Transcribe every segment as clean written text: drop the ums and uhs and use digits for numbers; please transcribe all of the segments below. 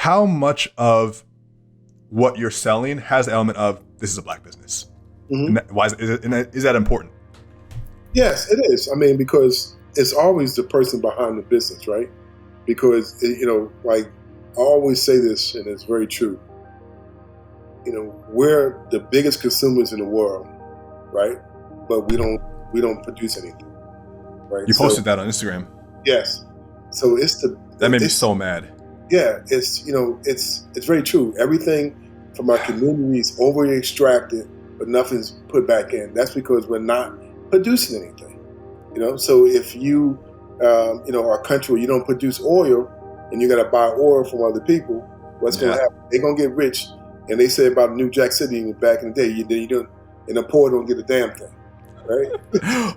how much of what you're selling has the element of this is a Black business? And why is that important? Yes, it is. I mean, because it's always the person behind the business, right? Because, like I always say this, and it's very true. We're the biggest consumers in the world, right? But we don't produce anything, right? You posted that on Instagram. Yes. So that made me so mad. Yeah, it's very true. Everything from our community is overly extracted, but nothing's put back in. That's because we're not producing anything. So if you, our country where you don't produce oil and you got to buy oil from other people, what's going to happen? They're going to get rich. And they say about New Jack City back in the day, you don't, and the poor don't get a damn thing, right?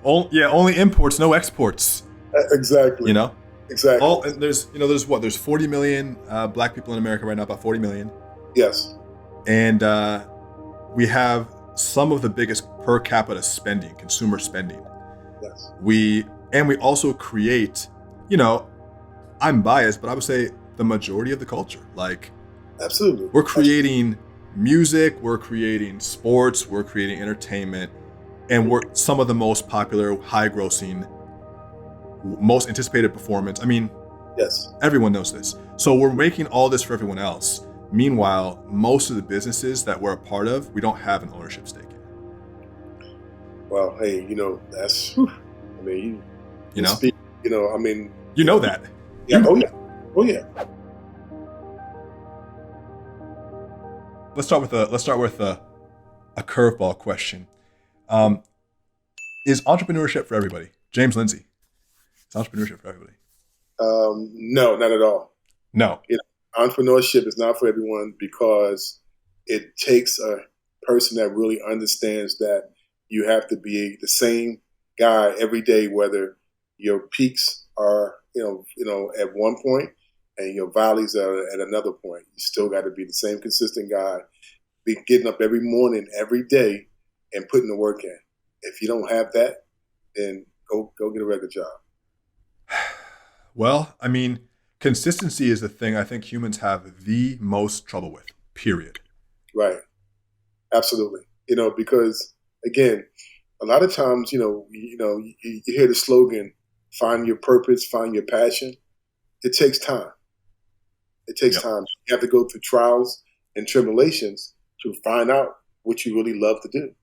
Only imports, no exports. Exactly. Exactly. There's 40 million Black people in America right now, about 40 million. Yes. And we have some of the biggest per capita spending, consumer spending. Yes. We also create, I'm biased, but I would say the majority of the culture. Like, absolutely. We're creating music, we're creating sports, we're creating entertainment, and we're some of the most popular, high grossing, most anticipated performance. I mean, yes, everyone knows this. So we're making all this for everyone else. Meanwhile, most of the businesses that we're a part of, we don't have an ownership stake in. Well, hey, that's, I mean, you know, speak, I mean, you know that. Yeah. Oh yeah. Let's start with a curveball question. Is entrepreneurship for everybody? James Lindsay, is entrepreneurship for everybody? No, not at all. No. Entrepreneurship is not for everyone because it takes a person that really understands that you have to be the same guy every day, whether your peaks are, at one point and your valleys are at another point. You still got to be the same consistent guy, be getting up every morning, every day, and putting the work in. If you don't have that, then go get a regular job. Well, I mean, consistency is the thing I think humans have the most trouble with, period. Right. Absolutely. Because again, a lot of times, you hear the slogan, find your purpose, find your passion. It takes time. It takes time. You have to go through trials and tribulations to find out what you really love to do,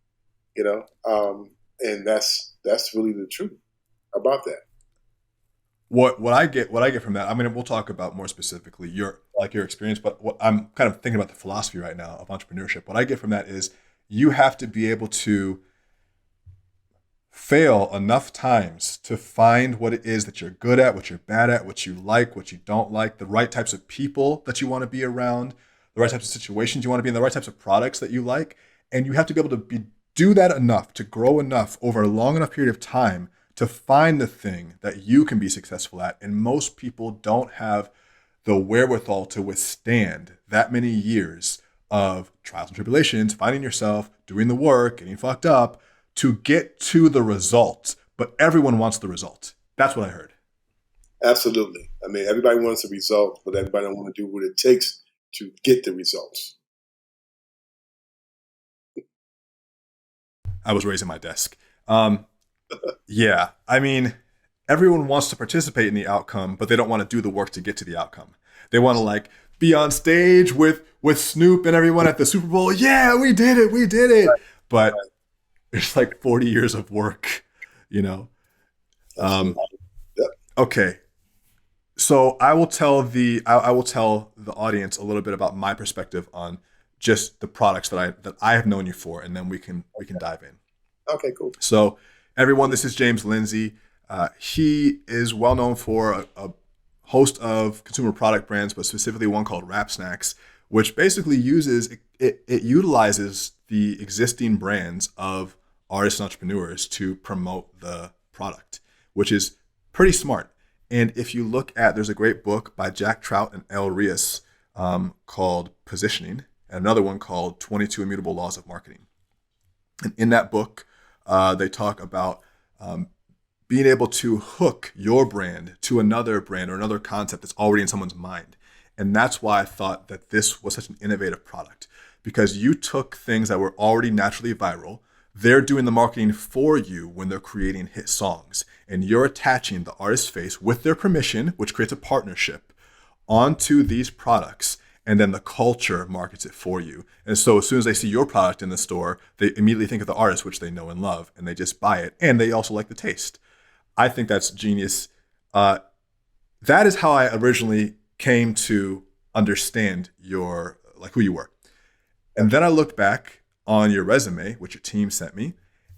and that's really the truth about that. What I get from that, I mean, we'll talk about more specifically your experience, but what I'm kind of thinking about the philosophy right now of entrepreneurship. What I get from that is you have to be able to fail enough times to find what it is that you're good at, what you're bad at, what you like, what you don't like, the right types of people that you want to be around, the right types of situations you want to be in, the right types of products that you like. And you have to be able to do that enough, to grow enough over a long enough period of time to find the thing that you can be successful at. And most people don't have the wherewithal to withstand that many years of trials and tribulations, finding yourself, doing the work, getting fucked up, to get to the result. But everyone wants the result. That's what I heard. Absolutely. I mean, everybody wants the result, but everybody don't want to do what it takes to get the results. I was raising my desk. Yeah, I mean, everyone wants to participate in the outcome, but they don't want to do the work to get to the outcome. They want to be on stage with Snoop and everyone at the Super Bowl. Yeah, we did it. Right. But it's 40 years of work, Okay. So I will tell the audience a little bit about my perspective on just the products that I have known you for, and then we can dive in. Okay, cool. So everyone, this is James Lindsay. He is well known for a host of consumer product brands, but specifically one called Rap Snacks, which basically utilizes the existing brands of artists and entrepreneurs to promote the product, which is pretty smart. And if you look at, there's a great book by Jack Trout and El Rios called Positioning, and another one called 22 Immutable Laws of Marketing. And in that book, they talk about being able to hook your brand to another brand or another concept that's already in someone's mind. And that's why I thought that this was such an innovative product, because you took things that were already naturally viral. They're doing the marketing for you when they're creating hit songs, and you're attaching the artist's face with their permission, which creates a partnership, onto these products, and then the culture markets it for you. And so as soon as they see your product in the store, they immediately think of the artist, which they know and love, and they just buy it. And they also like the taste. I think that's genius. That is how I originally came to understand your, like, who you were. And then I looked back on your resume, which your team sent me,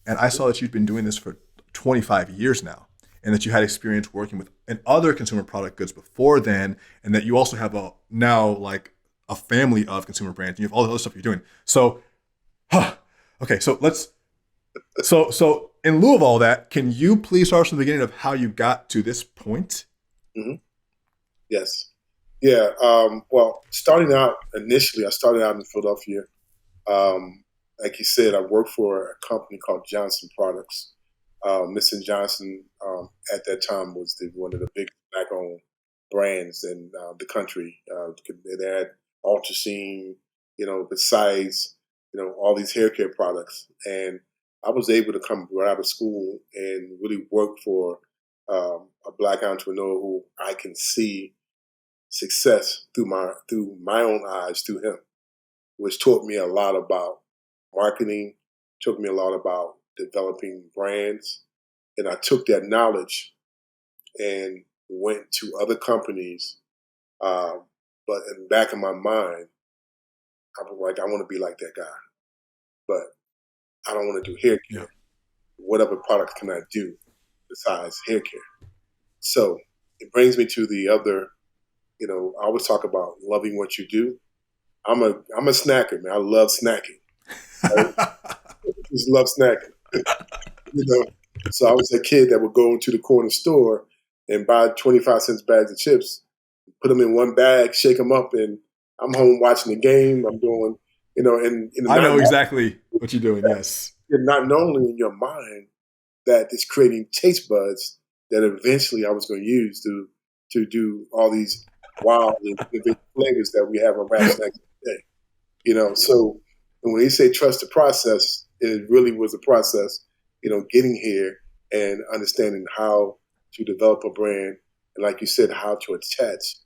and I saw that you'd been doing this for 25 years now, and that you had experience working with in other consumer product goods before then, and that you also have a now like a family of consumer brands, and you have all the other stuff you're doing. So, okay, so in lieu of all that, can you please start from the beginning of how you got to this point? Mm-hmm. Yes. Yeah. Well, starting out initially, I started out in Philadelphia. Like you said, I worked for a company called Johnson Products. Mr. Johnson at that time was one of the big black-owned brands in the country. They had Ultraseam, besides, all these hair care products. And I was able to come right out of school and really work for a black entrepreneur who I can see success through my own eyes, through him, which taught me a lot about marketing, taught me a lot about developing brands. And I took that knowledge and went to other companies. But in the back of my mind, I was like, I want to be like that guy. But I don't want to do hair care. Yeah. What other products can I do besides hair care? So it brings me to the other, I always talk about loving what you do. I'm a snacker, man. I love snacking. Right? I just love snacking. So I was a kid that would go into the corner store and buy 25 cents bags of chips, put them in one bag, shake them up, and I'm home watching the game. I'm doing, I know exactly what you're doing. Yes. You're not knowingly in your mind that it's creating taste buds that eventually I was going to use to do all these wild and innovative flavors that we have on Rap Snacks today. So when they say trust the process, it really was a process, getting here and understanding how to develop a brand. And like you said, how to attach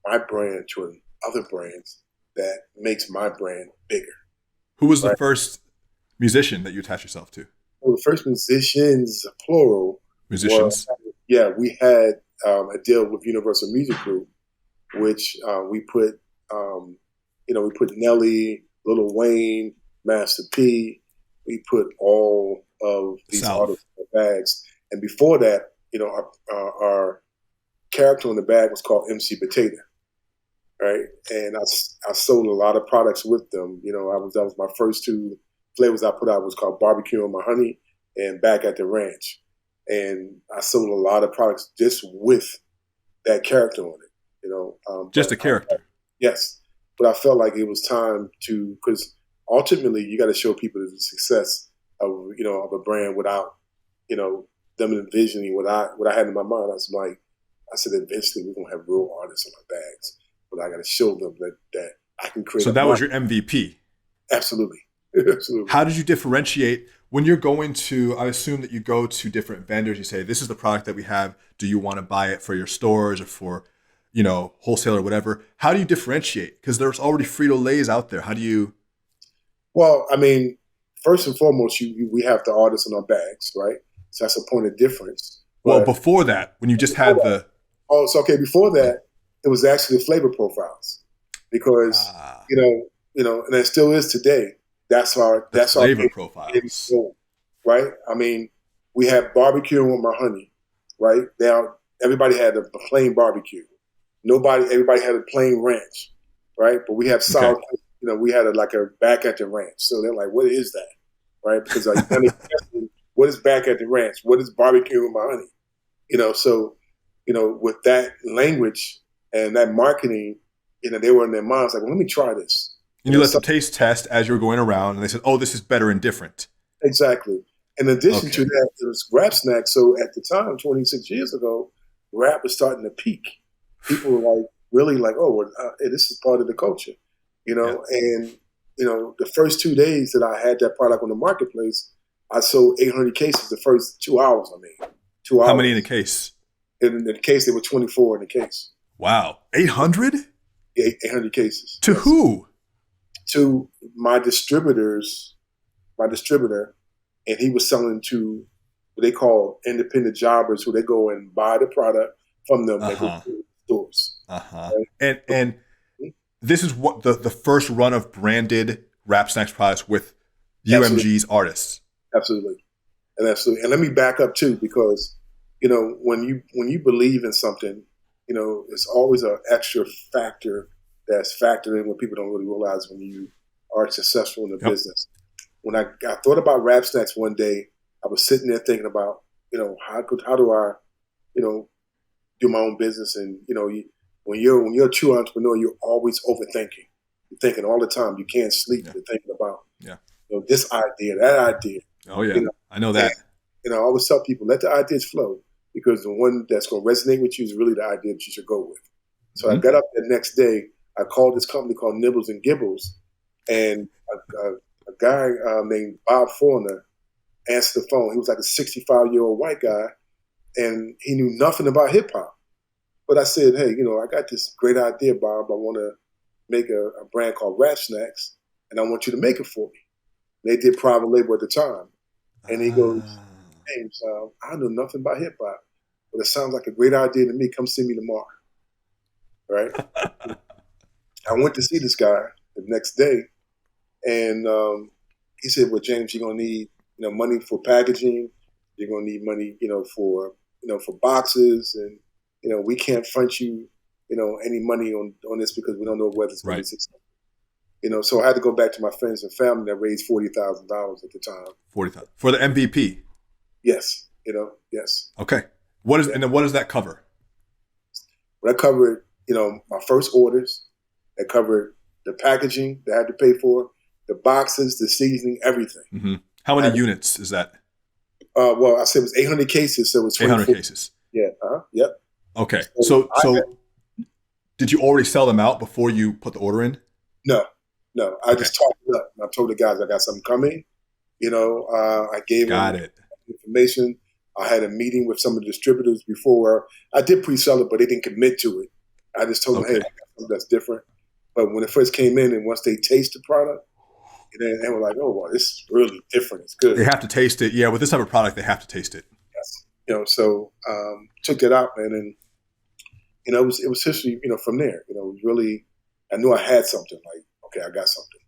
my brand to other brands that makes my brand bigger. Who was the first musician that you attached yourself to? Well, the first musicians, plural. Musicians? We had a deal with Universal Music Group, which we put Nelly, Lil Wayne, Master P. We put all of these artists in the bags. And before that, our character in the bag was called MC Potato, right? And I sold a lot of products with them. That was my first two flavors I put out was called Barbecue on My Honey and Back at the Ranch. And I sold a lot of products just with that character on it, just a character. Yes. But I felt like it was time to, because ultimately you got to show people the success of a brand without, them envisioning what I had in my mind. I said, eventually we're going to have real artists on my bags, but I got to show them that I can create. So that was your MVP. Absolutely. Absolutely. How did you differentiate when you're going to, I assume that you go to different vendors, you say, this is the product that we have. Do you want to buy it for your stores or for, wholesale or whatever? How do you differentiate? Because there's already Frito-Lays out there. How do you? Well, I mean, first and foremost, we have the artists in our bags, right? So that's a point of difference. Well, before that, when you just had the. Oh, so okay. Before that, it was actually the flavor profiles, because and it still is today. That's our flavor profiles, right? I mean, we have barbecue with my honey, right? Now everybody had a plain barbecue. Everybody had a plain ranch, right? But we have sour. Okay. We had a back at the ranch. So they're like, what is that, right? Because what is back at the ranch? What is barbecue with my honey? So with that language and that marketing, they were in their minds like, well, let me try this. And you let them taste test as you were going around, and they said, oh, this is better and different. Exactly. In addition to that, it was Rap Snacks. So at the time, 26 years ago, rap was starting to peak. People were like, really like, oh, well, hey, this is part of the culture, Yeah. and the first 2 days that I had that product on the marketplace, I sold 800 cases the first 2 hours. I mean, two How many in a hours. case? In the case, there were 24 in the case. Wow. 800? 800 cases. To Yes. who? To my distributor, and he was selling to what they call independent jobbers, who they go and buy the product from them. They go Uh-huh. to the stores. Uh-huh. Right? And this is what the first run of branded Rap Snacks products with Absolutely. UMG's artists. Absolutely. And absolutely. And let me back up too, because when you believe in something, it's always an extra factor that's factored in what people don't really realize when you are successful in the Yep. business. When I thought about Rap Snacks one day, I was sitting there thinking about, how do I, do my own business? And when you're a true entrepreneur, you're always overthinking. You're thinking all the time. You can't sleep. Yeah. You're thinking about Yeah. this idea, that idea. Oh yeah. You know, I know that. and I always tell people, let the ideas flow, because the one that's going to resonate with you is really the idea that you should go with. So I got up the next day. I called this company called Nibbles and Gibbles, and a guy named Bob Foreigner answered the phone. He was like a 65-year-old white guy, and he knew nothing about hip hop. But I said, hey, I got this great idea, Bob. I want to make a brand called Rap Snacks, and I want you to make it for me. They did private label at the time. And he goes, James, I know nothing about hip hop, but it sounds like a great idea to me. Come see me tomorrow. Right? I went to see this guy the next day, and he said, well, James, you're going to need money for packaging. You're going to need money, for boxes, and we can't front you, any money on this, because we don't know whether it's going to be successful. So I had to go back to my friends and family that raised $40,000 at the time. 40,000 for the MVP. Yes, yes. Okay. And then what does that cover? That covered, my first orders. That covered the packaging that I had to pay for, the boxes, the seasoning, everything. Mm-hmm. How many units is that? Well, I said it was 800 cases, so it was 800 cases. Yeah. Yep. Okay. So did you already sell them out before you put the order in? No. I just talked it up. I told the guys I got something coming. I gave them information. I had a meeting with some of the distributors before. I did pre-sell it, but they didn't commit to it. I just told them, hey, I got something that's different. But when it first came in, and once they taste the product, they were like, oh, wow, this is really different. It's good. They have to taste it. Yeah, with this type of product, they have to taste it. Yes. So took that out, man, and it was history. From there, it was really. I knew I had something. Like, okay, I got something.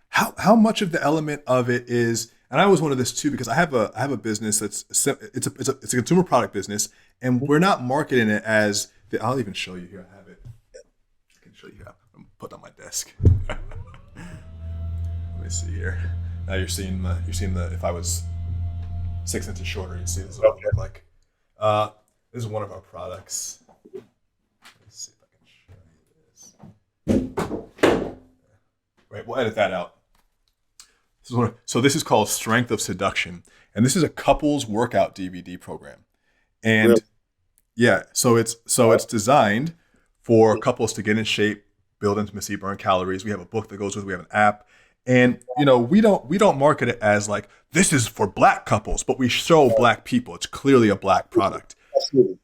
How much of the element of it is, and I always wanted this too, because I have a business that's it's a consumer product business, and we're not marketing it as I'll even show you here. I have it. I can show you. I'm putting it on my desk. Let me see here. Now you're seeing the if I was 6 inches shorter, you'd see this is what it would look like. This is one of our products. Let's see if I can show you this. Right, we'll edit that out. So this is called Strength of Seduction, and this is a couples workout DVD program. And really? Yeah, so it's designed for couples to get in shape, build intimacy, burn calories. We have a book that goes with it. We have an app. And we don't market it as like this is for black couples, but we show black people. It's clearly a black product. Absolutely.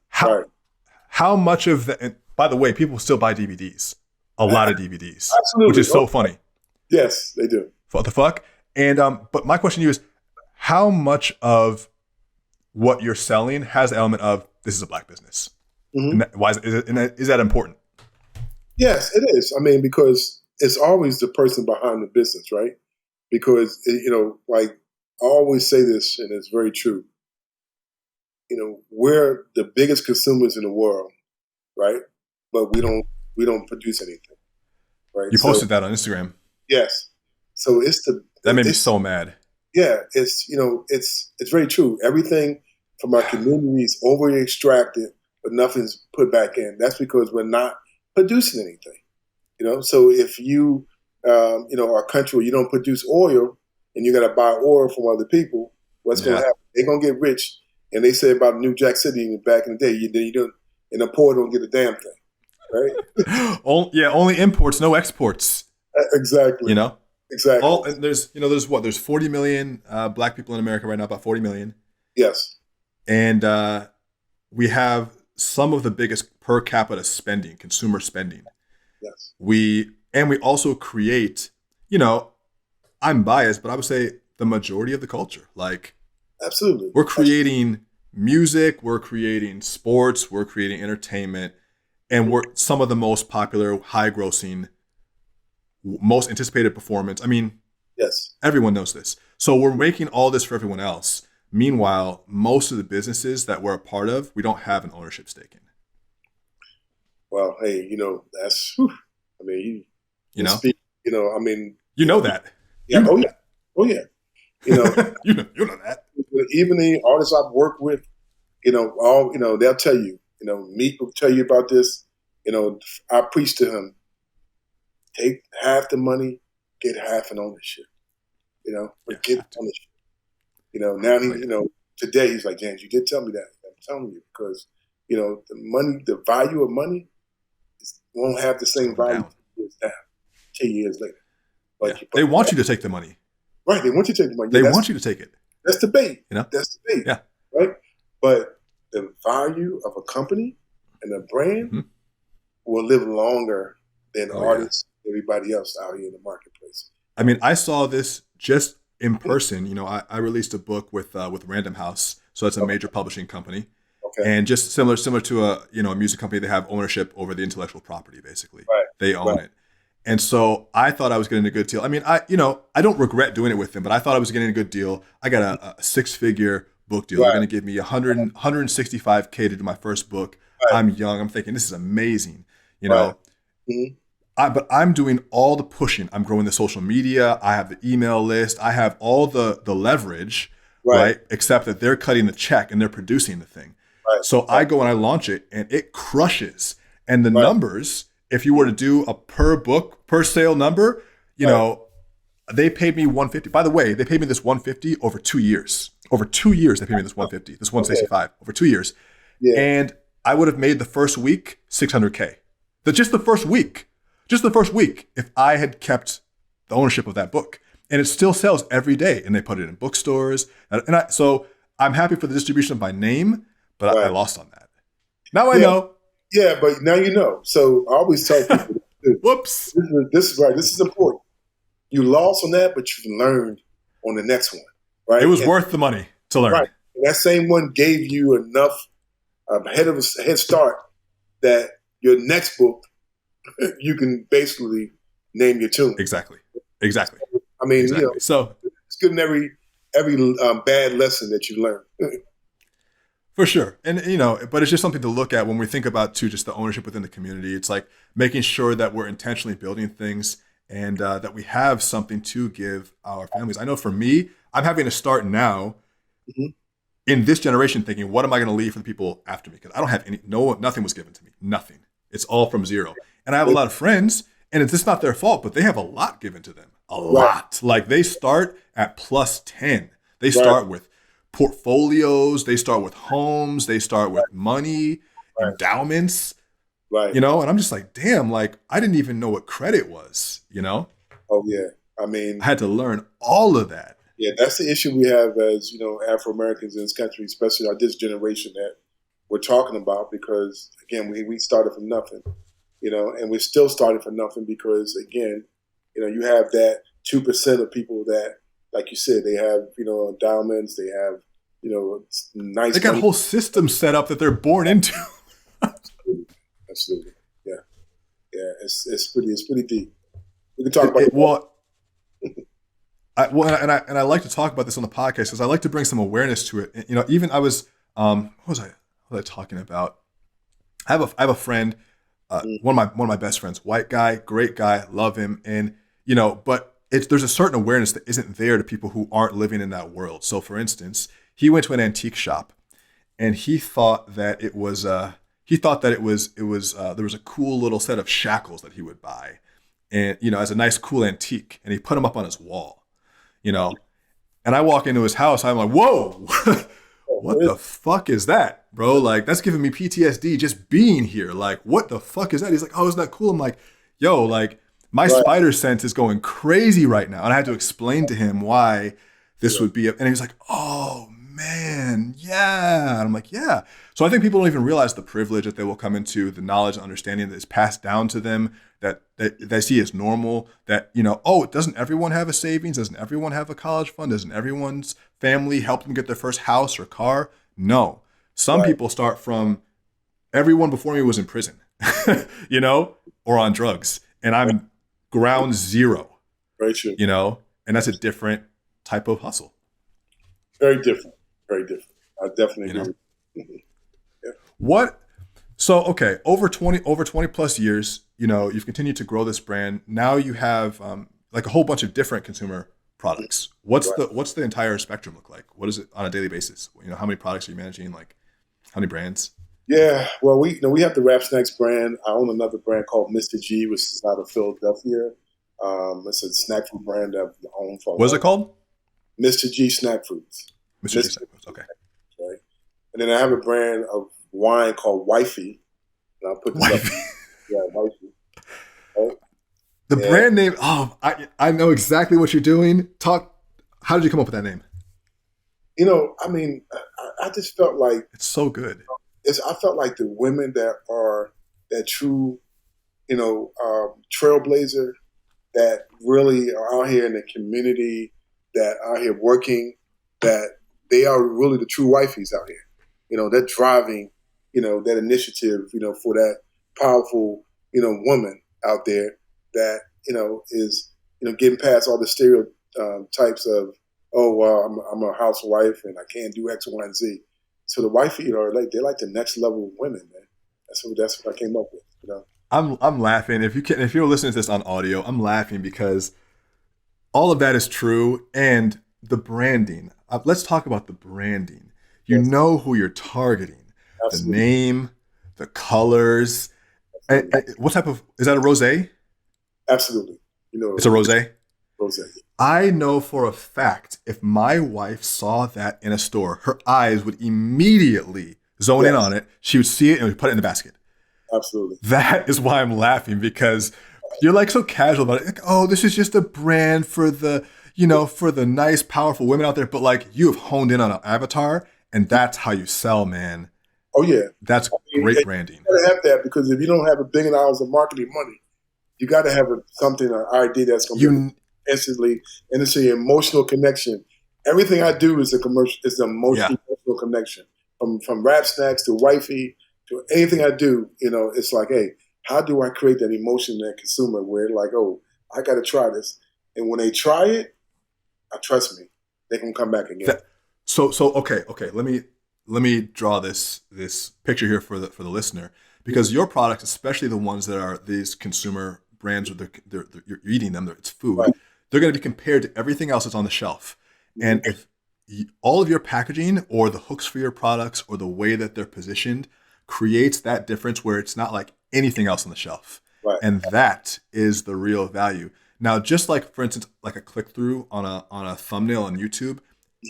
How much of the, and by the way, people still buy DVDs. A lot of DVDs. Absolutely. Which is so funny. Yes, they do. What the fuck? And but my question to you is, how much of what you're selling has the element of this is a black business? Mm-hmm. And is that important? Yes, it is. I mean, because it's always the person behind the business, right? Because like I always say this, and it's very true. We're the biggest consumers in the world, right? But we don't produce anything, right? You posted that on Instagram. Yes. So that made me so mad. Yeah, it's very true. Everything from our community is over extracted, but nothing's put back in. That's because we're not producing anything. So if you are a country where you don't produce oil and you got to buy oil from other people, what's going to happen? They're going to get rich. And they say about New Jack City back in the day, you don't, and the poor don't get a damn thing. right? Only imports, no exports. Exactly. You know, Exactly. and there's 40 million black people in America right now, about 40 million, Yes. and we have some of the biggest per capita spending, consumer spending. Yes. We also create, you know, I'm biased, but I would say the majority of the culture. Like Absolutely. we're creating music, we're creating sports, we're creating entertainment, and we're some of the most popular, high grossing, most anticipated performance. I mean, Yes. everyone knows this. So we're making all this for everyone else. Meanwhile, most of the businesses that we're a part of, we don't have an ownership stake in. Well, hey, that's. Whew. I mean, You know, speak. I mean, you know that. yeah. You know Oh yeah. Oh yeah. You know, you know that. even the artists I've worked with, they'll tell you. Meek will tell you about this. I preach to him. Take half the money, get half an ownership. But get ownership. Now today he's like, James, you did tell me that. I'm telling you because, the value of money won't have the same value 10 years later. But they want you to take the money. Right, they want you to take the money. They want you to take it. That's debate. That's debate. Yeah. Right? But the value of a company and a brand will live longer than artists, everybody else out here in the marketplace. I mean, I saw this just in person. I released a book with Random House, so it's a major publishing company, and just similar to a music company. They have ownership over the intellectual property. Basically, they own it, and so I thought I was getting a good deal. I mean, I don't regret doing it with them, but I thought I was getting a good deal. I got a 6-figure book deal. They're going to give me $165K to do my first book. I'm young. I'm thinking this is amazing. But I'm doing all the pushing. I'm growing the social media. I have the email list. I have all the leverage, right? Except that they're cutting the check and they're producing the thing. So I go and I launch it and it crushes. And the numbers, if you were to do a per book, per sale number, they paid me $150. By the way, they paid me this $150 over 2 years. Over 2 years, they paid me this $150, this $165 over 2 years. Yeah. And I would have made the first week $600K. Just the first week. Just the first week, if I had kept the ownership of that book. And it still sells every day. And they put it in bookstores. So I'm happy for the distribution of my name, but I lost on that. Now I know. Yeah, but now you know. So I always tell people, whoops. This is right. This is important. You lost on that, but you learned on the next one. Right? It was worth the money to learn. Right. And that same one gave you enough head start that your next book, you can basically name your tune. Exactly. I mean, so it's good in every bad lesson that you learn. For sure. And, but it's just something to look at when we think about, too, just the ownership within the community. It's like making sure that we're intentionally building things and that we have something to give our families. I know for me, I'm having to start now in this generation thinking, what am I going to leave for the people after me? Because I don't have nothing was given to me. Nothing. It's all from zero. And I have a lot of friends, and it's just not their fault, but they have a lot given to them. A lot. Like they start at plus 10. They start with portfolios. They start with homes. They start with money, endowments, and I'm just like, damn, like I didn't even know what credit was, Oh, yeah. I mean, I had to learn all of that. Yeah, that's the issue we have as, Afro-Americans in this country, especially this generation that we're talking about, because, again, we started from nothing, and we're still starting from nothing because, again, you have that 2% of people that, like you said, they have, endowments, they have, nice. They got a whole system set up that they're born into. Absolutely. Yeah. It's pretty deep. We can talk about I like to talk about this on the podcast because I like to bring some awareness to it. Even I was, what was I talking about? I have a friend, one of my best friends, white guy, great guy, love him, and but there's a certain awareness that isn't there to people who aren't living in that world. So, for instance, he went to an antique shop, and he thought that it was there was a cool little set of shackles that he would buy, and as a nice cool antique, and he put them up on his wall. And I walk into his house, I'm like, whoa, what the fuck is that, bro? Like, that's giving me PTSD just being here. Like, what the fuck is that? He's like, oh, isn't that cool? I'm like, yo, like, my Right. spider sense is going crazy right now. And I had to explain to him why this Yeah. would be, and he was like, oh, man, yeah. And I'm like, yeah. So I think people don't even realize the privilege that they will come into, the knowledge and understanding that is passed down to them, that they see as normal, that, you know, oh, doesn't everyone have a savings? Doesn't everyone have a college fund? Doesn't everyone's family help them get their first house or car? No. Some Right. people start from everyone before me was in prison, you know, or on drugs. And I'm ground zero, Very true. you know, and that's a different type of hustle. Very different. Very different. I definitely You know? agree. Mhm. What? So, okay, over 20 plus years, you know, you've continued to grow this brand. Now you have like a whole bunch of different consumer products. What's Right. the entire spectrum look like? What is it on a daily basis? You know, how many products are you managing? Like, how many brands? Yeah. Well, we have the Rap Snacks brand. I own another brand called Mr. G, which is out of Philadelphia. It's a snack food brand that I've owned for a What is long it called? Mr. G Snack Foods. Mr. G. Okay. Right? And then I have a brand of wine called Wifey. And I'll put this up. Yeah, Wifey. Right? The Yeah. brand name. Oh, I know exactly what you're doing. How did you come up with that name? You know, I mean, I just felt like It's so good. I felt like the women that are that true, trailblazer that really are out here in the community, that are here working, that they are really the true wifeys out here. You know, they're driving, that initiative, for that powerful, woman out there that, is, getting past all the stereotypes of, oh, well, I'm a housewife and I can't do X, Y, and Z. So the wifey, they're like the next level of women, man. That's what I came up with. I'm laughing. If you're listening to this on audio, I'm laughing because all of that is true. And the branding. Let's talk about the branding. You Yes, know who you're targeting. The absolutely. name, the colors. What type of is that a rosé? Absolutely. It's a rosé. Rose. I know for a fact if my wife saw that in a store, her eyes would immediately zone in Yes, on it. She would see it and would put it in the basket. absolutely. That is why I'm laughing because you're like so casual about it. Like, oh, this is just a brand for for the nice, powerful women out there. But like you have honed in on an avatar and that's how you sell, man. Oh, yeah. That's great branding. You gotta have that because if you don't have $1 billion of marketing money, you got to have something, an idea that's going to be You, instantly, and it's an emotional connection. Everything I do is a commercial, is an yeah. emotional connection. From Rap Snacks to Wifey to anything I do, it's like, hey, how do I create that emotion in that consumer where like, oh, I got to try this, and when they try it, trust me, they can come back again. So okay. Let me draw this picture here for the listener because your products, especially the ones that are these consumer brands, where you're eating them, it's food. Right. They're going to be compared to everything else that's on the shelf. And if all of your packaging or the hooks for your products or the way that they're positioned creates that difference where it's not like anything else on the shelf. Right. And that is the real value. Now, just like, for instance, like a click through on a thumbnail on YouTube,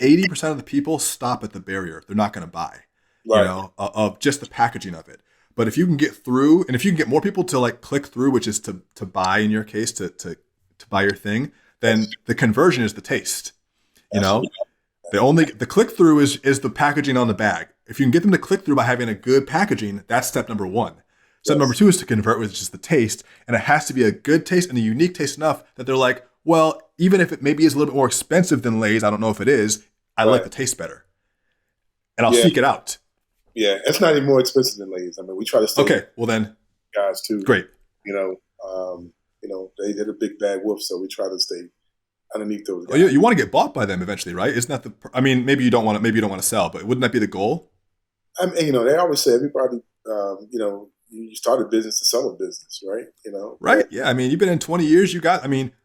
80% of the people stop at the barrier. They're not going to buy, Right. of just the packaging of it. But if you can get through, and if you can get more people to like click through, which is to buy in your case, to buy your thing, then the conversion is the taste. The click through is the packaging on the bag. If you can get them to click through by having a good packaging, that's step number one. Step Yes. number two is to convert with just the taste, and it has to be a good taste and a unique taste enough that they're like, well, even if it maybe is a little bit more expensive than Lay's, I don't know if it is, I like the taste better, and I'll Yeah. seek it out. Yeah, it's not even more expensive than Lay's. I mean, we try to stay Okay, well then, guys too. great. They're the big bad wolf, so we try to stay underneath those guys. Well, you want to get bought by them eventually, right? Isn't that I mean, maybe you don't want to sell, but wouldn't that be the goal? I mean, they always say everybody, you start a business to sell a business, right? Right? Yeah. I mean, you've been in 20 years.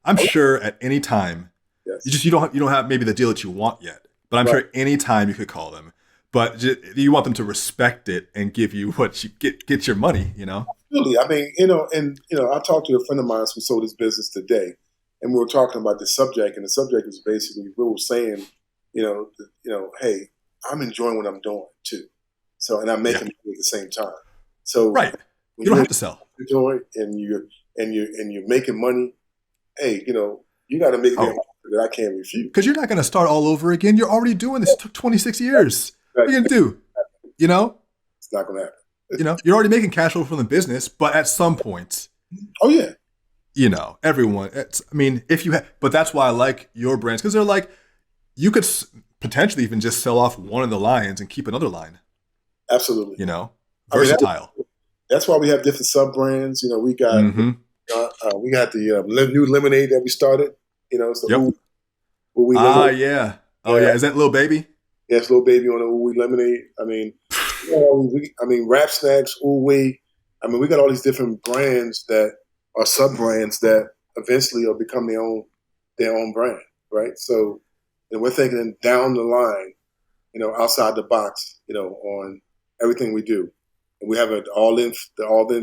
I'm sure at any time, Yes. you don't have maybe the deal that you want yet, but I'm sure any time you could call them. But you want them to respect it and give you what you get your money. Absolutely. I mean, I talked to a friend of mine who sold his business today, and we were talking about the subject, and the subject was basically we were saying, hey, I'm enjoying what I'm doing too. So, and I'm making Yeah. money at the same time. So Right. when You don't you're have to sell. doing and you're making money, hey, you got to make me an Oh, offer that I can't because refuse. you're not going to start all over again. You're already doing this. It took 26 years. What are you going to do? You know, It's not going to happen. you're already making cash flow from the business, but at some point, Oh yeah, everyone, I mean, if you have, but that's why I like your brands because they're like, you could potentially even just sell off one of the lines and keep another line, absolutely. I mean, versatile. that's why we have different sub brands. Mm-hmm. We got the new lemonade that we started. It's the Yep. ooey Ah, lemonade. yeah. Oh, Yeah, yeah. Is that Little Baby? yes, little baby on the ooey lemonade. I mean, Rap Snacks, ooey. I mean, we got all these different brands that are sub brands that eventually will become their own brand, right? So, and we're thinking down the line, outside the box, on everything we do. And we have an all in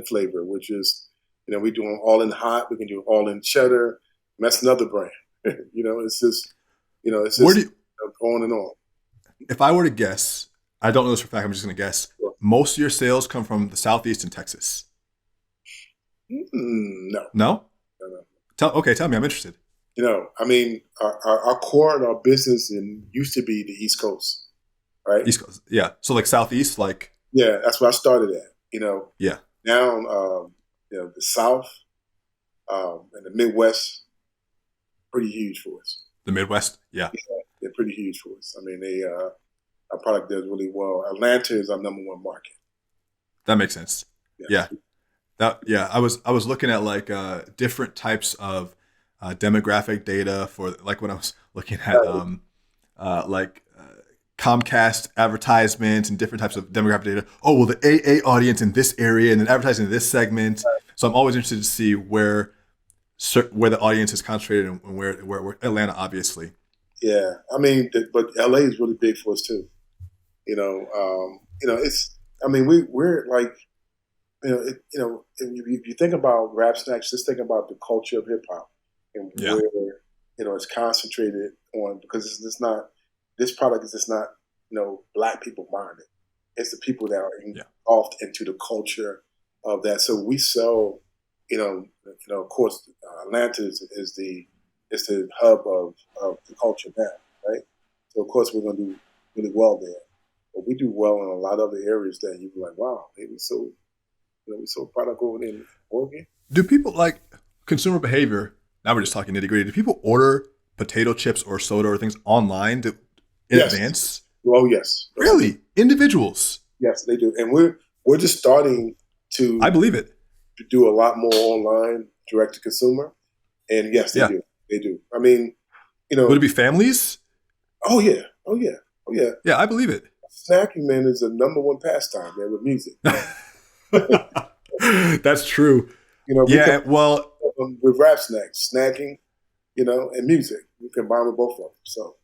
flavor, which is, we do an all in hot, we can do all in cheddar. And that's another brand. It's Where just do you, on and on. if I were to guess, I don't know this for a fact, I'm just going to guess, Sure. most of your sales come from the Southeast and Texas. No, No? no, no. Okay, tell me. I'm interested. I mean, our core and our business used to be the East Coast, right? East Coast. Yeah. So like Southeast, like, Yeah, that's where I started at. yeah. Now, the South and the Midwest, pretty huge for us. The Midwest. Yeah. Yeah, they're pretty huge for us. I mean, our product does really well. Atlanta is our number one market. That makes sense. Yeah. Yes. I was looking at like different types of demographic data for like when I was looking at like Comcast advertisements and different types of demographic data. Oh well, the AA audience in this area and then advertising in this segment. So I'm always interested to see where the audience is concentrated and where Atlanta obviously. Yeah, I mean, but LA is really big for us too. It's. I mean, we're like, if you think about Rap Snacks, just think about the culture of hip hop and Yeah. where it's concentrated on, because this product is just not black people buying it. It's the people that are Yeah. engulfed into the culture of that. So we sell, of course, Atlanta is the hub of the culture now, right? So of course we're going to do really well there, but we do well in a lot of other areas that you'd be like, wow, maybe so. We sold product over there in Oregon. Do people like consumer behavior? Now we're just talking nitty gritty. Do people order potato chips or soda or things online in Yes. advance? Oh yes. Really? Individuals? Yes, they do, and we're just starting to I believe it. do a lot more online, direct to consumer, and yes, they Yeah. do. They do. I mean, Would it be families? oh yeah, oh yeah, oh yeah. Yeah, I believe it. Snacking, man, is the number one pastime, man, with music. That's true. We Yeah, well, with Rap Snacks, snacking, and music. We combine with both of them. So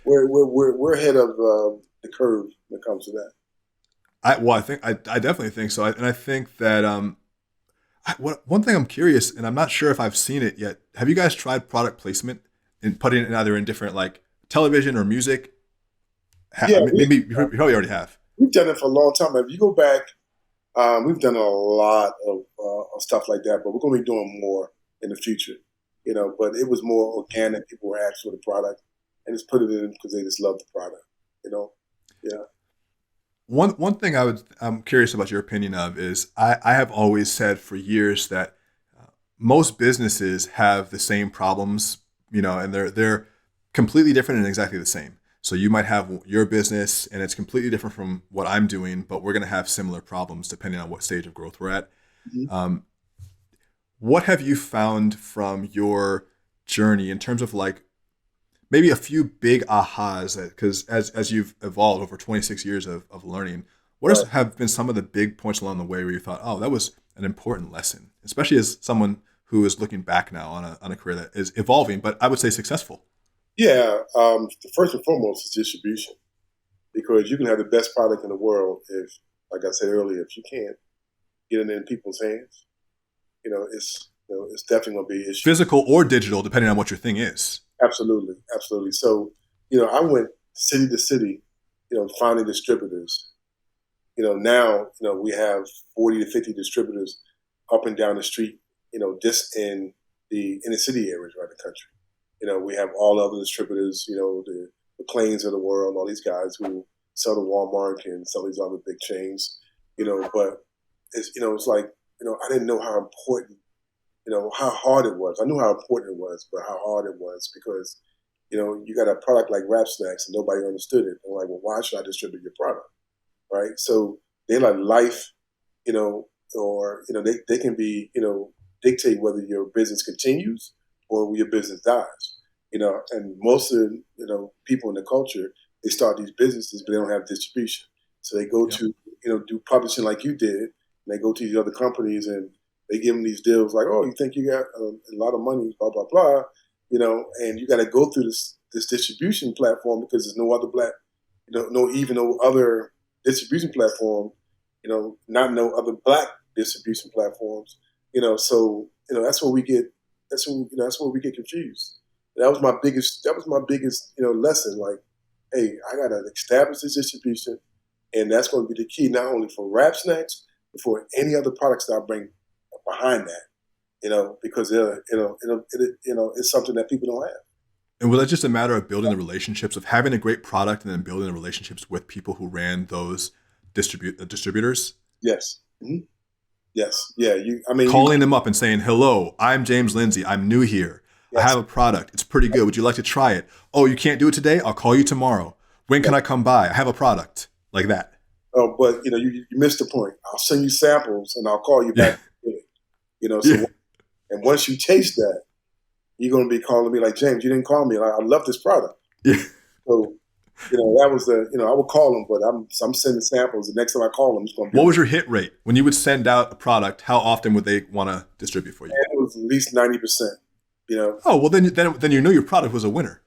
we're ahead of the curve when it comes to that. I definitely think so, and I think that one thing I'm curious, and I'm not sure if I've seen it yet. Have you guys tried product placement and putting it either in different like television or music? Yeah, Maybe you probably already have. we've done it for a long time. If you go back, we've done a lot of stuff like that, but we're going to be doing more in the future. But it was more organic. People were asking for the product and just put it in because they just love the product. Yeah. One thing I'm curious about your opinion of is I have always said for years that most businesses have the same problems, and they're completely different and exactly the same. So you might have your business and it's completely different from what I'm doing, but we're going to have similar problems depending on what stage of growth we're at. Mm-hmm. What have you found from your journey in terms of like maybe a few big ahas? Because as you've evolved over 26 years of learning, Right. have been some of the big points along the way where you thought, oh, that was an important lesson, especially as someone who is looking back now on a career that is evolving, but I would say successful. Yeah. The first and foremost is distribution, because you can have the best product in the world if, like I said earlier, if you can't get it in people's hands, it's definitely going to be an issue. Physical or digital, depending on what your thing is. Absolutely, absolutely. So, I went city to city, finding distributors. Now, we have 40 to 50 distributors up and down the street, just in the inner city areas around the country. We have all other distributors, the McLean's of the world, all these guys who sell to Walmart and sell these other big chains, but it's like, I didn't know how important, how hard it was. I knew how important it was, but how hard it was because, you got a product like Rap Snacks and nobody understood it. I'm like, well, why should I distribute your product? Right? So they like life, or, they can be, dictate whether your business continues or your business dies. And most of people in the culture, they start these businesses, but they don't have distribution. So they go to, do publishing like you did, and they go to these other companies and they give them these deals like, oh, you think you got a lot of money, blah, blah, blah, and you got to go through this distribution platform because there's no other no other distribution platform, not no other black distribution platforms, so, that's where we get confused. That was my biggest, lesson. Like, hey, I got to establish this distribution, and that's going to be the key, not only for Rap Snacks, but for any other products that I bring behind that, because it's something that people don't have. And was that just a matter of building the relationships, of having a great product and then building the relationships with people who ran those distributors? Yes. Mm-hmm. Yes. Yeah. Calling them up and saying, hello, I'm James Lindsay. I'm new here. Yes. I have a product. It's pretty good. Would you like to try it? Oh, you can't do it today? I'll call you tomorrow. When can I come by? I have a product. Like that. Oh, but you missed the point. I'll send you samples and I'll call you back. So and once you taste that, you're going to be calling me like, James, you didn't call me. Like, I love this product. Yeah. So, that was I would call them, but I'm sending samples. The next time I call them, it's going to be. What was your hit rate? When you would send out a product, how often would they want to distribute for you? And it was at least 90%, Oh, well, then you knew your product was a winner.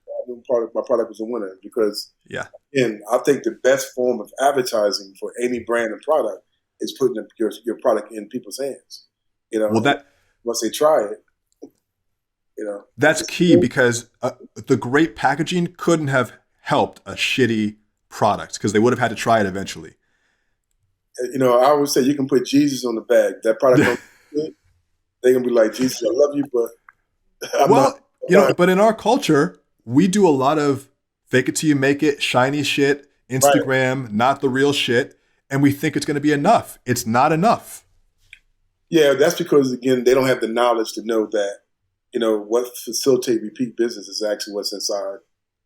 My product was a winner because, yeah. And I think the best form of advertising for any brand and product is putting your product in people's hands. Well, once they try it, that's key because the great packaging couldn't have helped a shitty product because they would have had to try it eventually. I always say you can put Jesus on the bag. That product don't good. They're gonna be like, Jesus, I love you, but I'm not. But in our culture, we do a lot of fake it till you make it, shiny shit, Instagram, right. Not the real shit, and we think it's going to be enough. It's not enough. Yeah, that's because again they don't have the knowledge to know that what facilitate repeat business is actually what's inside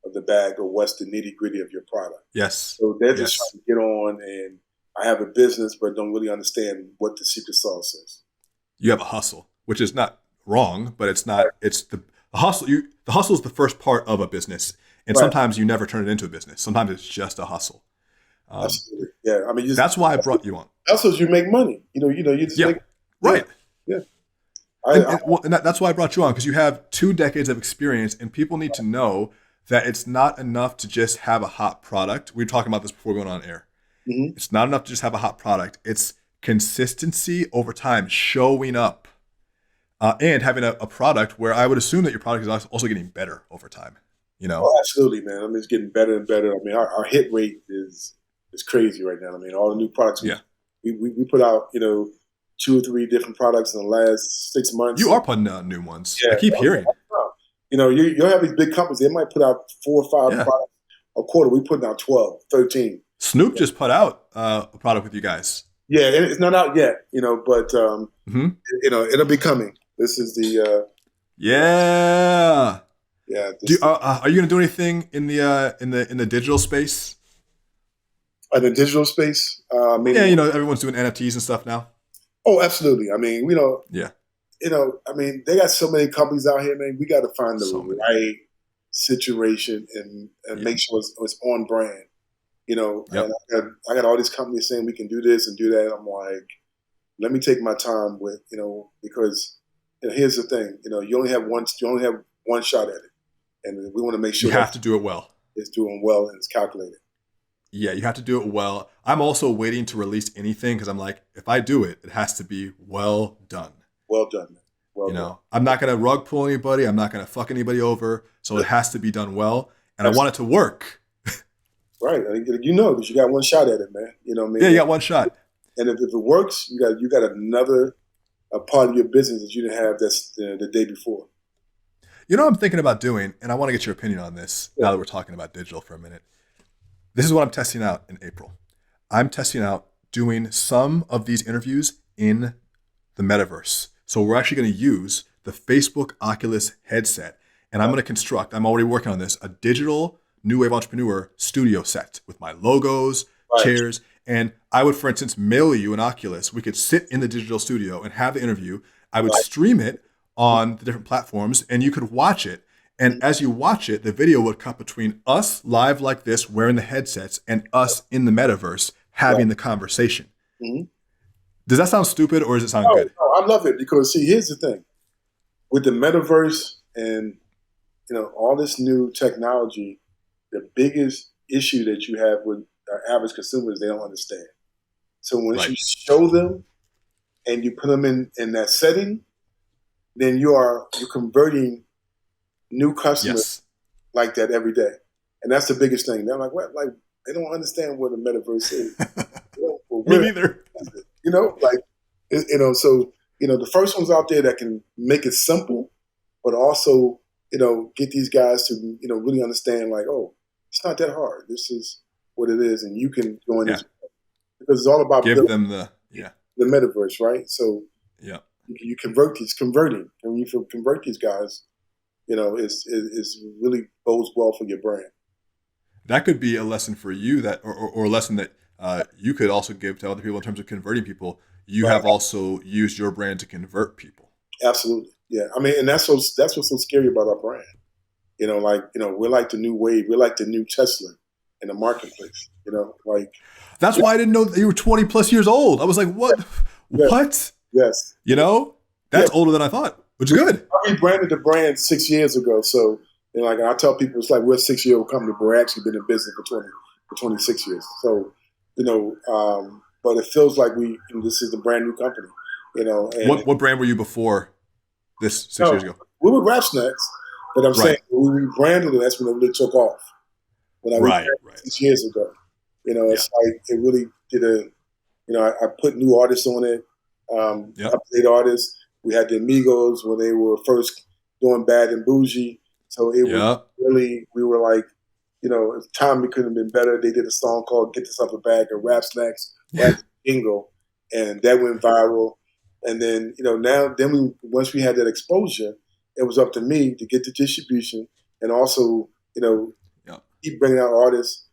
of the bag or what's the nitty gritty of your product. Yes. So they're just trying to get on and I have a business, but don't really understand what the secret sauce is. You have a hustle, which is not wrong, but it's not. Right. It's the hustle. The hustle is the first part of a business, and right. Sometimes you never turn it into a business. Sometimes it's just a hustle. Absolutely. Yeah. That's why I brought you on. Also, you make money. You just make right. Yeah. And that's why I brought you on because you have 2 decades of experience, and people need to know that it's not enough to just have a hot product. We were talking about this before going on air. Mm-hmm. It's not enough to just have a hot product. It's consistency over time, showing up, and having a product where I would assume that your product is also getting better over time. Oh, absolutely, man. I mean, it's getting better and better. I mean, our hit rate is crazy right now. I mean, all the new products we put out, 2 or 3 different products in the last 6 months. You are putting out new ones. Yeah, I keep hearing. You'll have these big companies. They might put out 4 or 5 products a quarter. We putting out 12, 13. Snoop just put out a product with you guys. Yeah, it's not out yet, but it'll be coming. This is the yeah. Are you going to do anything in the digital space? In the digital space, everyone's doing NFTs and stuff now. Oh, absolutely. I mean, yeah. I mean, they got so many companies out here, man. We got to find the right situation and make sure it's on brand. Yep. And I got all these companies saying we can do this and do that. I'm like, let me take my time with, because here's the thing, you only have one shot at it, and we want to make sure you have to do it well. It's doing well and it's calculated. Yeah, you have to do it well. I'm also waiting to release anything because I'm like, if I do it, it has to be well done. Well done. Well done. I'm not going to rug pull anybody. I'm not going to fuck anybody over. So it has to be done well. And I want it to work. Right. You know, because you got one shot at it, man. You know what I Yeah, mean? you got one shot. And if it works, you got another a part of your business that you didn't have that's the day before. You know what I'm thinking about doing, and I want to get your opinion on this Yeah. now that we're talking about digital for a minute. This is what I'm testing out in April. I'm testing out doing some of these interviews in the metaverse. So we're actually going to use the Facebook Oculus headset, and I'm going to construct, I'm already working on this, a digital New Wave Entrepreneur studio set with my logos, Right. chairs, and I would, for instance, mail you an Oculus. We could sit in the digital studio and have the interview. I would Right. stream it on the different platforms, and you could watch it. And as you watch it, the video would cut between us live like this, wearing the headsets, and us in the metaverse having Right. the conversation. Mm-hmm. Does that sound stupid or does it sound No, good? no, I love it because see, here's the thing with the metaverse and all this new technology. The biggest issue that you have with our average consumers, they don't understand. So once Right. you show them and you put them in that setting, then you're converting new customers Yes. like that every day, and that's the biggest thing. They're like, what? Like they don't understand what a metaverse is. Well, Me we're neither. like so the first ones out there that can make it simple, but also get these guys to really understand like, oh, it's not that hard. This is what it is, and you can join Yeah. this because it's all about Give building them the metaverse, right? So yeah. you converting, and when you convert these guys, is really bodes well for your brand. That could be a lesson for you that, or a lesson that you could also give to other people in terms of converting people. You Right. have also used your brand to convert people. Absolutely, yeah. I mean, and that's what's so scary about our brand. We're like the new wave. We're like the new Tesla in the marketplace. That's why I didn't know that you were 20 plus years old. I was like, what? yes, What? yes, That's yeah. older than I thought, which is good. I rebranded the brand 6 years ago. So, like I tell people, it's like we're a 6-year-old company, but we're actually been in business for 26 years. So, but it feels like this is a brand new company. And What brand were you before this 6 years ago? we were Rap Snacks, but I'm saying Right. when we rebranded it, that's when it really took off. When I Right. rebranded Right. 6 years ago, Yeah. it's like it really did I put new artists on it, Yep. up-to-date artists. We had the Migos when they were first doing Bad and Bougie. So it was Yep. really, we were like, timing couldn't have been better. They did a song called Get This Up a Bag of Rap Snacks, Rap Jingle, and that went viral. And then, once we had that exposure, it was up to me to get the distribution and also, Yep. keep bringing out artists,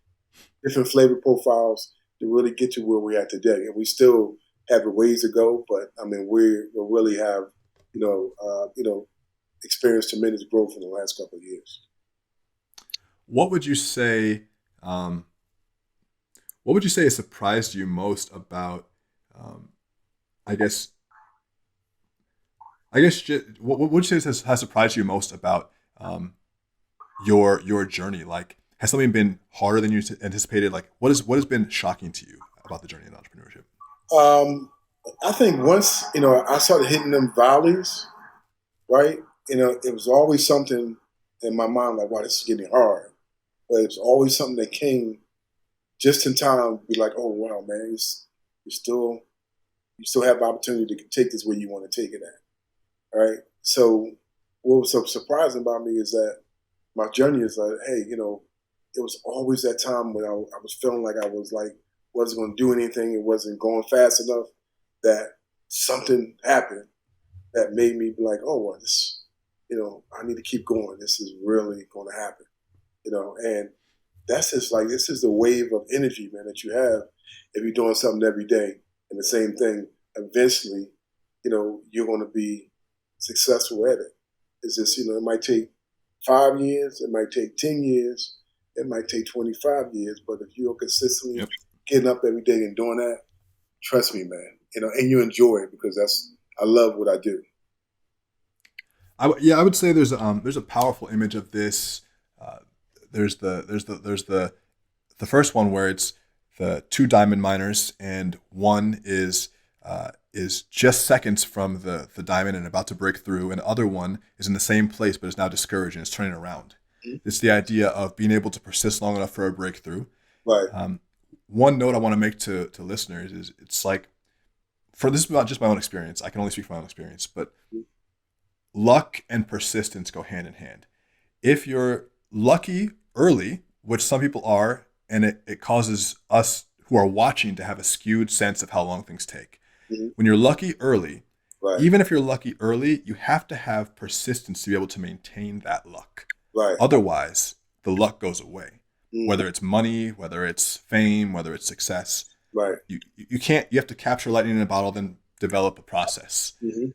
different flavor profiles to really get to where we're at today. And we still have a ways to go, but I mean, we really have, experienced tremendous growth in the last couple of years. What would you say? What would you say has surprised you most about? I guess. What would you say has surprised you most about your journey? Like, has something been harder than you anticipated? Like, what has been shocking to you about the journey in entrepreneurship? I think once I started hitting them valleys, right? It was always something in my mind like, wow, this is getting hard. But it was always something that came just in time to be like, oh wow, man, you still have the opportunity to take this where you want to take it at. Right? So what was so surprising about me is that my journey is like, hey, it was always that time when I was feeling like I was like wasn't going to do anything, it wasn't going fast enough, that something happened that made me be like, oh, well, this, I need to keep going. This is really going to happen, and that's just like, this is the wave of energy, man, that you have if you're doing something every day. And the same thing, eventually, you're going to be successful at it. It's just, it might take 5 years, it might take 10 years, it might take 25 years, but if you're consistently getting up every day and doing that, trust me, man, and you enjoy it because I love what I do. I would say there's a powerful image of this. There's the first one where it's the two diamond miners, and one is just seconds from the diamond and about to break through, and the other one is in the same place but is now discouraged and is turning around. Mm-hmm. It's the idea of being able to persist long enough for a breakthrough, Right. One note I want to make to listeners is it's like, for this is not just my own experience. I can only speak from my own experience, but luck and persistence go hand in hand. If you're lucky early, which some people are, and it causes us who are watching to have a skewed sense of how long things take. Mm-hmm. When you're lucky early, Right. even if you're lucky early, you have to have persistence to be able to maintain that luck. Right. Otherwise, the luck goes away. Mm-hmm. Whether it's money, whether it's fame, whether it's success. Right. You can't, you have to capture lightning in a bottle, then develop a process. Mm-hmm.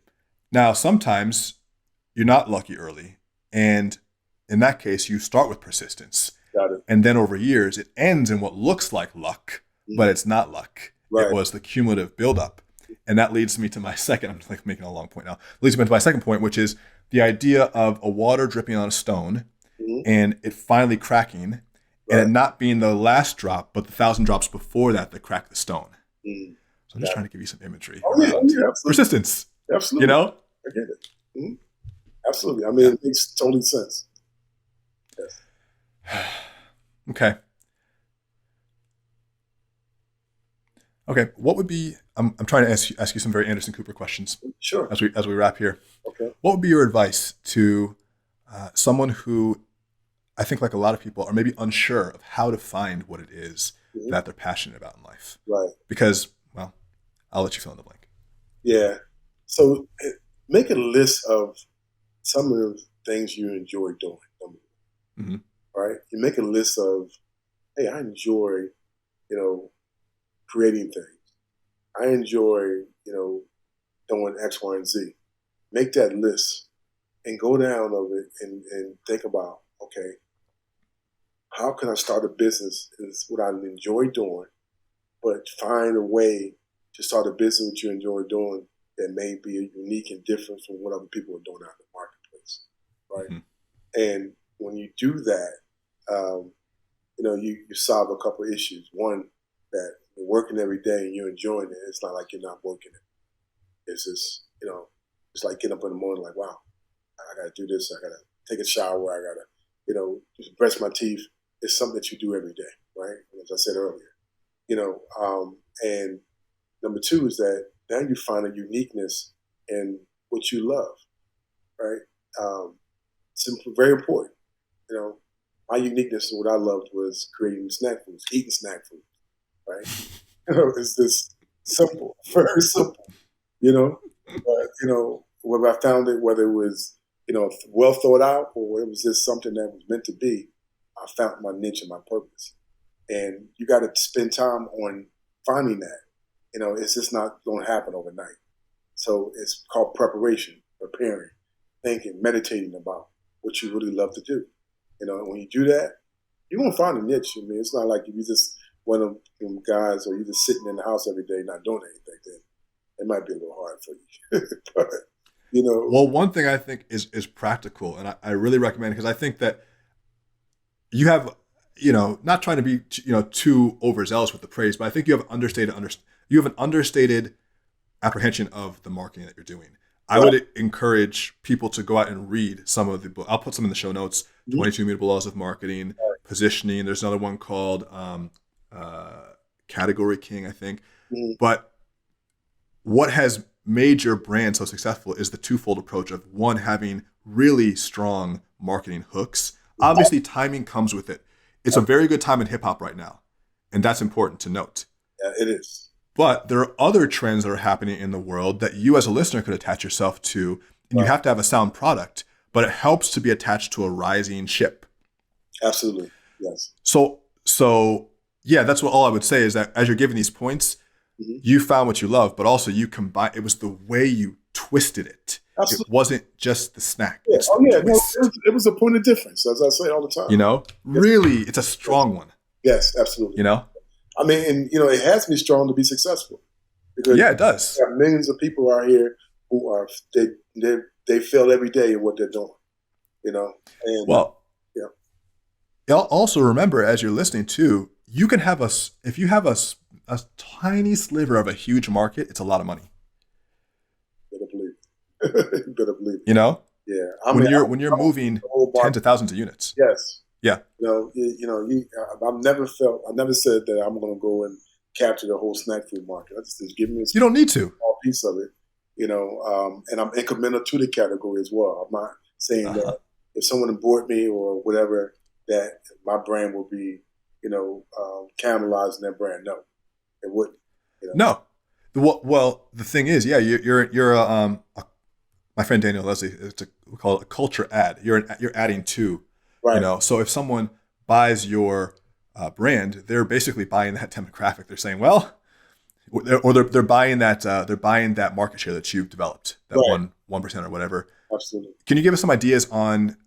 Now, sometimes you're not lucky early. And in that case, you start with persistence. Got it. And then over years, it ends in what looks like luck, but it's not luck. Right. It was the cumulative buildup. And that leads me to my second, I'm like making a long point now, leads me to my second point, which is the idea of a water dripping on a stone and it finally cracking and it not being the last drop, but the 1,000 drops before that crack the stone. Mm-hmm. So I'm just trying to give you some imagery. Oh, yeah, absolutely. Persistence. Absolutely. You know? I get it. Mm-hmm. Absolutely. I mean, it makes total sense. Yes. Okay. What would be? I'm trying to ask you some very Anderson Cooper questions. Sure. As we wrap here. Okay. What would be your advice to someone who I think, like a lot of people, are maybe unsure of how to find what it is that they're passionate about in life? Right. Because, well, I'll let you fill in the blank. Yeah. So make a list of some of the things you enjoy doing. Mm-hmm. Right. You make a list of, hey, I enjoy, creating things. I enjoy, doing X, Y, and Z. Make that list and go down of it and think about, okay, how can I start a business? Is what I enjoy doing, but find a way to start a business that you enjoy doing that may be unique and different from what other people are doing out in the marketplace, right? Mm-hmm. And when you do that, you solve a couple of issues. One, that you're working every day and you're enjoying it. It's not like you're not working it. It's just, it's like getting up in the morning like, wow, I got to do this. I got to take a shower. I got to, just brush my teeth. It's something that you do every day, right? As I said earlier, and number two is that now you find a uniqueness in what you love, right? It's very important. My uniqueness and what I loved was creating snack foods, eating snack food, right? It's this simple, very simple, but, whether I found it, whether it was, well thought out or it was just something that was meant to be, I found my niche and my purpose. And you got to spend time on finding that. It's just not going to happen overnight. So it's called preparation, preparing, thinking, meditating about what you really love to do. And when you do that, you're going to find a niche. I mean, it's not like if you just one of them guys or you just sitting in the house every day not doing anything, then it might be a little hard for you. But, Well, one thing I think is practical, and I really recommend it because I think that you have, not trying to be, too overzealous with the praise, but I think you have an understated apprehension of the marketing that you're doing. I would encourage people to go out and read some of the books. I'll put some in the show notes. 22 Immutable Laws of Marketing, Positioning. There's another one called Category King, I think. But what has made your brand so successful is the twofold approach of one, having really strong marketing hooks. Obviously, timing comes with it. It's a very good time in hip hop right now, and that's important to note. Yeah, it is. But there are other trends that are happening in the world that you as a listener could attach yourself to, and you have to have a sound product, but it helps to be attached to a rising ship. Absolutely, yes. So yeah, that's what all I would say is that as you're giving these points, you found what you love, but also you combine. It was the way you twisted it. Absolutely. It wasn't just the snack. Yeah. It was a point of difference, as I say all the time. Really, it's a strong one. Yes, absolutely. I mean, and it has to be strong to be successful. Because it does. There are millions of people out here who are they fail every day in what they're doing. And also remember as you're listening too, you can have if you have a tiny sliver of a huge market, it's a lot of money. Better believe it. Better believe it. Yeah. When you're moving tens of thousands of units. Yes. Yeah. I never said that I'm going to go and capture the whole snack food market. I just said, give me a You don't need to. small piece of it, and I'm incremental to the category as well. I'm not saying Uh-huh. that if someone bought me or whatever, that my brand will be, cannibalizing their brand. No, it wouldn't. No. Well, the thing is, yeah, you're my friend Daniel Leslie. We call it a culture ad. You're adding to, Right, So if someone buys your brand, they're basically buying that demographic. They're saying, well, they're buying that market share that you've developed, that right, 1% or whatever. absolutely. Can you give us some ideas on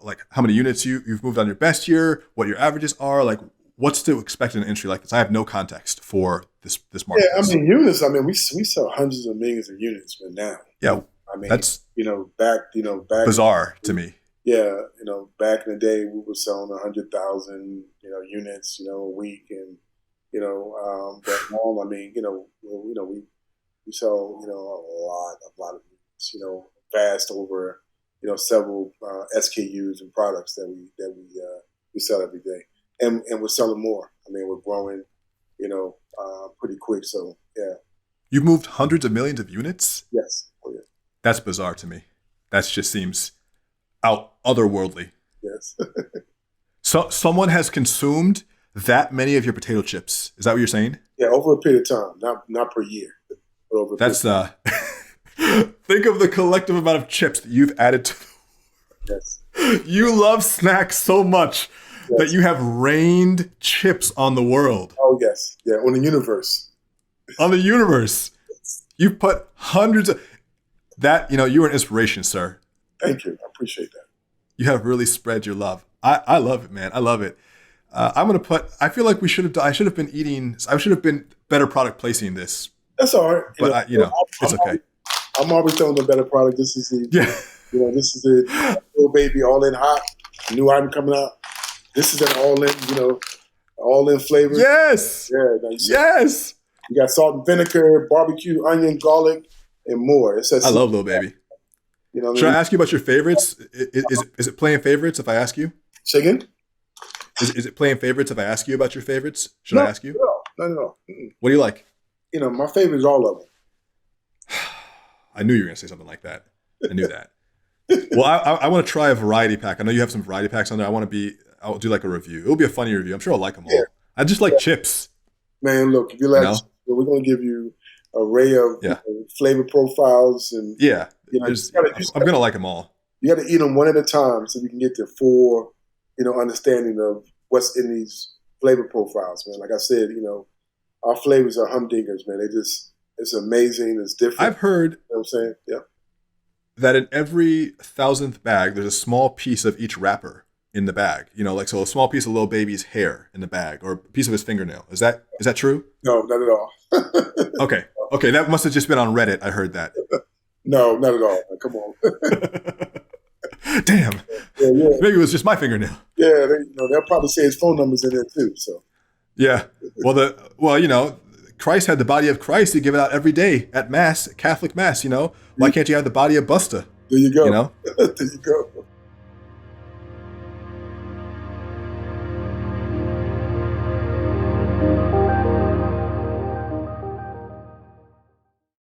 like how many units you've moved on your best year, what your averages are, like what's to expect in an industry like this? I have no context for this Yeah, I marketplace. mean units. I mean we sell hundreds of millions of units, but now, Yeah, I mean, that's back, bizarre to me. yeah, back in the day, we were selling 100,000, units, a week, and but now, I mean, we sell, a lot of units, vast over, several SKUs and products we sell every day, and we're selling more. I mean, we're growing, pretty quick. So yeah, You've moved hundreds of millions of units. yes, oh, yeah, That's bizarre to me. That just seems out otherworldly. yes. So someone has consumed that many of your potato chips. Is that what you're saying? Yeah, over a period of time, not per year, but over a period. That's think of the collective amount of chips that you've added to. Yes, You love snacks so much that yes. you have rained chips on the world, Oh yes, yeah. On the universe. on the universe. You put hundreds of that. You were an inspiration, sir. Thank you. I appreciate that. You have really spread your love. I love it, man. I love it. I'm gonna put. I feel like we should have. I should have been eating. I should have been better product placing this, That's all right. but it's okay. I'm always telling the better product. This is the, Yeah. this is the little baby all in hot new item coming out. This is an all in flavor. Yes. Yeah. Yes. You got salt and vinegar, barbecue, onion, garlic, and more. It says, I love Lil Baby. You know what Should I I mean? ask you about your favorites? Is it playing favorites if I ask you? Say again? Is it playing favorites if I ask you about your favorites? Should No, I ask you? No. What do you like? My favorite is all of them. I knew you were going to say something like that. I knew that. Well, I want to try a variety pack. I know you have some variety packs on there. I'll do like a review. It'll be a funny review. I'm sure I'll like them all. Yeah. I just like chips. Man, look, if you like, we're going to give you an array of flavor profiles, and Yeah. you I'm going to like them all. You got to eat them one at a time so you can get the full, understanding of what's in these flavor profiles, man. Like I said, our flavors are humdingers, man. It's amazing. It's different. I've heard You know what I'm saying? Yeah. that in every 1,000th bag, there's a small piece of each wrapper in the bag. So a small piece of Lil Baby's hair in the bag, or a piece of his fingernail. Is that true? No, not at all. Okay. That must have just been on Reddit. I heard that. No, not at all. Come on. Damn. Yeah. Maybe it was just my fingernail. Yeah, they'll probably say his phone number's in there too. So. Yeah. Christ had the body of Christ. He give it out every day at Mass, Catholic Mass. Why can't you have the body of Busta? There you go. You know? There you go.